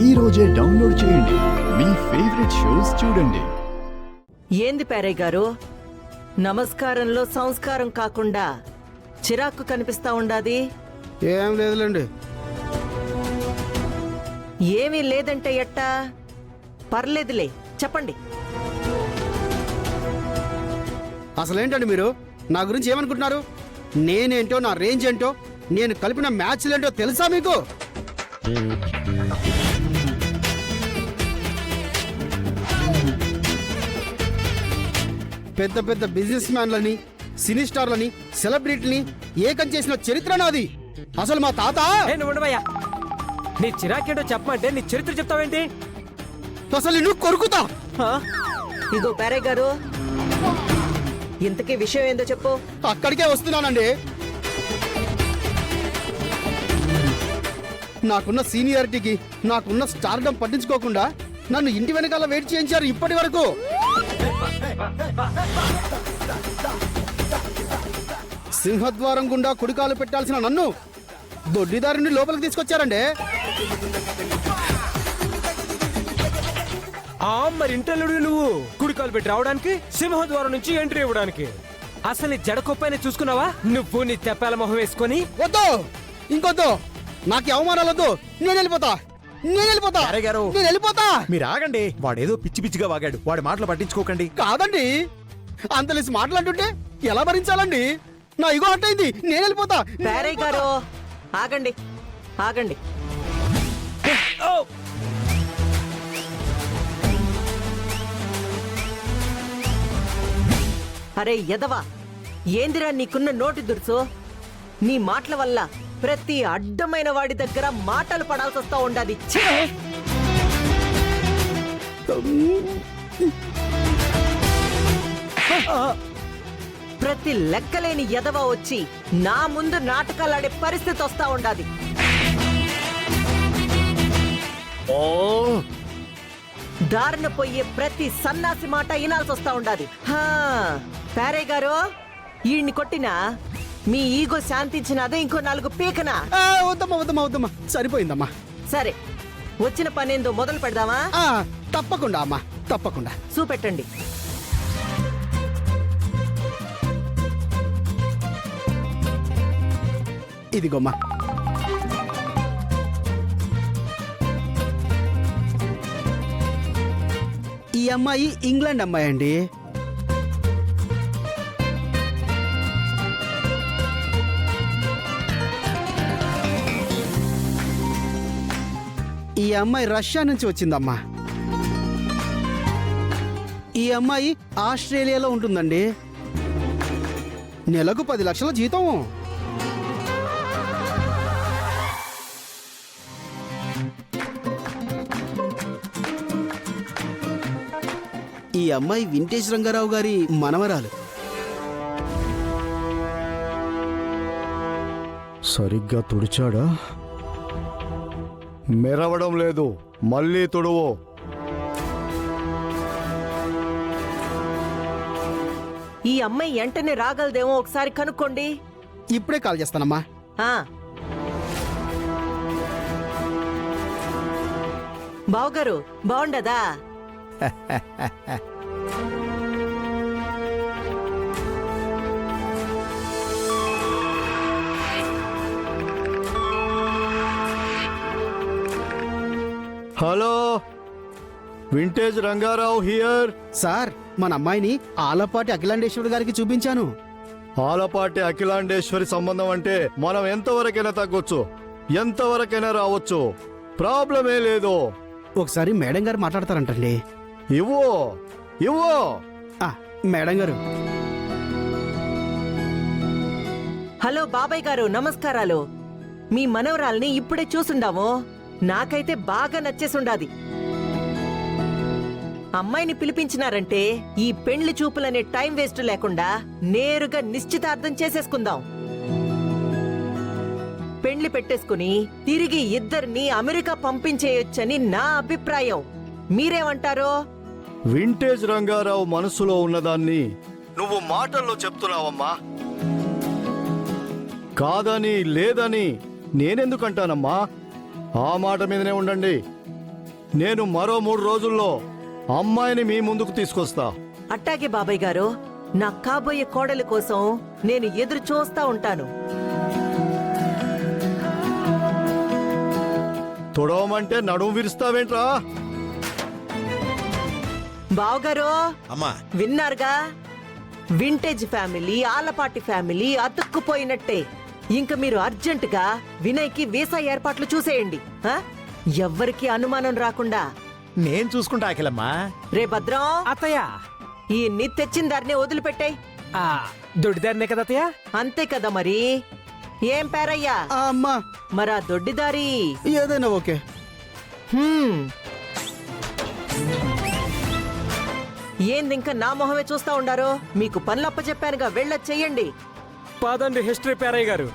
ఈ రోజే డౌన్లోడ్ చేయండి. మీ ఫేవరెట్ షోస్ చూడండి. ఏంది పేరయ్య గారు, నమస్కారంలో సంస్కారం కాకుండా చిరాకు కనిపిస్తా ఉండాది? ఏం లేదులేండి. ఏమీ లేదంటే ఎట్టా? పర్లేదులే, చెప్పండి. అసలేంటండి మీరు నా గురించి ఏమనుకుంటున్నారు? నేనేంటో, నా రేంజ్ ఏంటో, నేను కలిపిన మ్యాచ్లేంటో తెలుసా మీకు? పెద్ద పెద్ద బిజినెస్ మ్యాన్లని, సినీ స్టార్లని, సెలబ్రిటీని ఏకం చేసిన చరిత్ర నాది. అసలు మా తాత ఉండవయ్యా, నీ చిరాకేంటో చెప్పమంటే నీ చరిత్ర చెప్తావేంటి? అసలు నిన్ను కొరుకుతా. ఇగో పేరయ్య గారు, ఇంతకీ విషయం ఏందో చెప్పు. అక్కడికే వస్తున్నానండి. నాకున్న సీనియారిటీకి, నాకున్న స్టార్డమ్ పట్టించుకోకుండా నన్ను ఇంటి వెనకాల వెయిట్ చేయించారు ఇప్పటి వరకు. సింహద్వారం గుండా కుడికాలు పెట్టాల్సిన నన్ను దొడ్డిదారిని లోపలికి తీసుకొచ్చారండి. మరి ఇంటర్వ్యూ నువ్వు కుడికాలు పెట్టి రావడానికి, సింహద్వారం నుంచి ఎంట్రీ ఇవ్వడానికి. అసలు నీ జడకొప్పైనా చూసుకున్నావా? నువ్వు నీ తెప్పాల మొహం వేసుకొని. వద్దు, ఇంకొద్దు, నాకు అవమానాలు వద్దు. నేను వెళ్ళిపోతా. మీరు ఆగండి. వాడేదో పిచ్చి పిచ్చిగా వాగాడు. వాడి మాటలు పట్టించుకోకండి. కాదండి, అంతలేసి మాట్లాడుతుంటే ఎలా భరించాలండి? నా ఇగో అట్టయింది. నేను వెళ్ళిపోతా. పేరయ్య గారు, ఆగండి ఆగండి. అరే ఎదవా, ఏందిరా నీకున్న నోటి దుర్సు? నీ మాటల వల్ల ప్రతి అడ్డమైన వాడి దగ్గర మాటలు పడాల్సి వస్తా ఉండాది. ప్రతి లెక్కలేని ఎదవ వచ్చి నా ముందు నాటకాలాడే పరిస్థితి వస్తా ఉండాది. దారిన పోయే ప్రతి సన్నాసి మాట వినాల్సి వస్తా ఉండాది. పేరయ్య గారు, ఈయన్ని కొట్టినా మీ ఈగో శాంతించినదే, ఇంకో 4 పీకనా? వద్దమ్మా, సరిపోయిందమ్మా. సరే, వచ్చిన పనేందో మొదలు పెడదామా? తప్పకుండా అమ్మా, తప్పకుండా. చూపెట్టండి. ఇదిగోమ్మా. ఈ అమ్మాయి ఇంగ్లాండ్ అమ్మాయి అండి. ఈ అమ్మాయి రష్యా నుంచి వచ్చిందమ్మా. ఈ అమ్మాయి ఆస్ట్రేలియాలో ఉంటుందండి. నెలకు 10 లక్షల జీతం. ఈ అమ్మాయి వింటేజ్ రంగారావు గారి మనవరాలు. సరిగ్గా తుడిచాడా? మెరవడం లేదు, మళ్ళీ తుడువు. ఈ అమ్మాయి వెంటనే రాగలదేమో ఒకసారి కనుక్కోండి. ఇప్పుడే కాల్ చేస్తానమ్మా. బావగారు, బాగుండదా? Hello, vintage Rangarao here. Sir, మన అమ్మాయిని ఆలపాటి అఖిలాండేశ్వరి గారికి చూపించాను. ఆలపాటి అఖిలాండేశ్వరి సంబంధం అంటే మనం ఎంతవరకైనా తగ్గొచ్చు, ఎంతవరకైనా రావచ్చు. ప్రాబ్లమే లేదు. ఒకసారి మేడం గారు మాట్లాడతారంటండి. ఇవ్వు. మేడం గారు. హలో బాబాయ్ గారు, నమస్కారాలు. మీ మనవరాల్ని ఇప్పుడే చూసుండాము. నాకైతే బాగా నచ్చేసుండాది. అమ్మాయిని పిలిపించినారంటే ఈ పెండ్లి చూపులనే టైం వేస్ట్ లేకుండా నేరుగా నిశ్చితార్థం చేసేసుకుందాం. పెండ్లి పెట్టేసుకుని తిరిగి ఇద్దరిని అమెరికా పంపించేయొచ్చని నా అభిప్రాయం. మీరేమంటారో? వింటేజ్ రంగారావు మనసులో ఉన్నదాన్ని నువ్వు మాటల్లో చెప్తున్నావమ్మా. కాదని లేదని నేనెందుకంటానమ్మా? ఆ మాట మీదనే ఉండండి. నేను మరో 3 రోజుల్లో అమ్మాయిని మీ ముందుకు తీసుకొస్తా. అట్టాగే బాబాయ్ గారు, నా కాబోయే కోడలి కోసం నేను ఎదురు చూస్తా ఉంటాను. తొడవమంటే నడుము విరుస్తావేంట్రా? బావగారు అమ్మా విన్నారుగా, వింటేజ్ ఫ్యామిలీ, ఆలపాటి ఫ్యామిలీ అతుక్కుపోయినట్టే. ఇంక మీరు అర్జెంటుగా వినయ్కి వీసా ఏర్పాట్లు చూసేయండి. ఆ? ఎవ్వరికి అనుమానం రాకుండా. నేను చూసుకుంటా అఖిలమ్మా. రే భద్రం, అత్తయ్య ఈ నీ తెచ్చిన దారిని వదిలిపెట్టాయి. ఆ, దొడ్డిదారినే కదా అత్తయ్య. అంతే కదా మరి. ఏం పేరయ్యా? ఆ అమ్మా మరా దొడ్డిదారి ఏదైనా ఓకే. హ్మ్. ఏంది ఇంకా నా మొహమే చూస్తా ఉండారో? మీకు పనులప్ప చెప్పానుగా, వెళ్ళొచ్చేయండి. పదండి హిస్టరీ పేరయ్య గారు.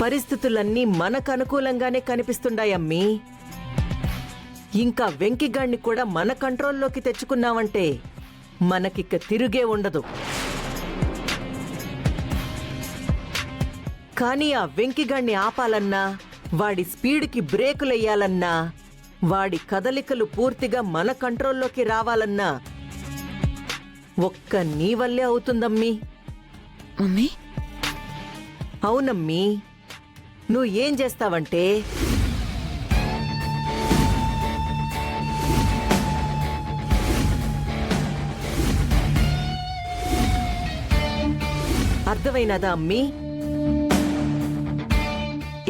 పరిస్థితులన్నీ మనకు అనుకూలంగానే కనిపిస్తుండాయమ్మీ. ఇంకా వెంకిగాణ్ణి కూడా మన కంట్రోల్లోకి తెచ్చుకున్నామంటే మనకిక్క తిరుగే ఉండదు. కానీ ఆ వెంకిగాణ్ణి ఆపాలన్నా, వాడి స్పీడ్కి బ్రేకులెయ్యాలన్నా, వాడి కదలికలు పూర్తిగా మన కంట్రోల్లోకి రావాలన్నా ఒక్క నీ వల్లే అవుతుందమ్మీ. మమ్మీ అవునమ్మీ. నువ్వు ఏం చేస్తావంటే, అర్థమైనదా అమ్మీ?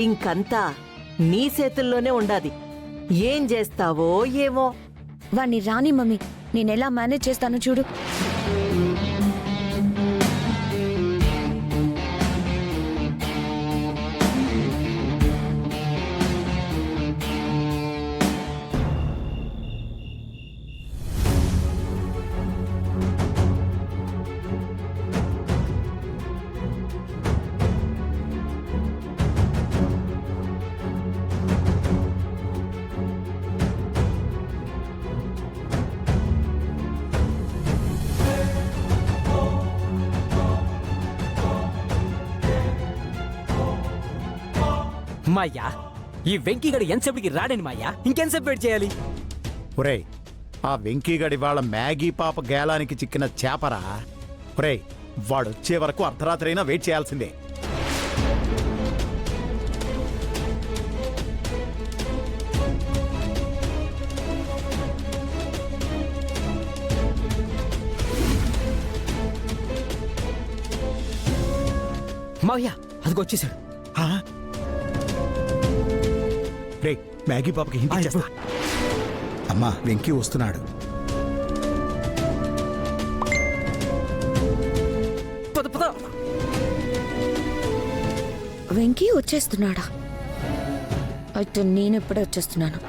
ఇంకంతా నీ చేతుల్లోనే ఉండాది. ఏం చేస్తావో ఏమో. వాణ్ణి రాని మమ్మీ, నేనెలా మేనేజ్ చేస్తానో చూడు. మాయ్యా, ఈ వెంకీగడు ఎంతసేపటికి రాడని మాయ్యా, ఇంకెంతసేపు వెయిట్ చేయాలి? ఒరేయ్, ఆ వెంకీగడి వాళ్ళ మ్యాగీ పాప గేలానికి చిక్కిన చేపరా. ఒరేయ్, వాడొచ్చే వరకు అర్ధరాత్రి అయినా వెయిట్ చేయాల్సిందే. మావయ్య, అదిగో వచ్చేసాడు. రే, మ్యాగీ పాపకి హింట్ ఇచ్చేస్తా. అమ్మా, వెంకీ వస్తున్నాడు. పద పద. వెంకీ వచ్చేస్తున్నాడా? అయితే నేను ఇప్పుడే వచ్చేస్తున్నాను.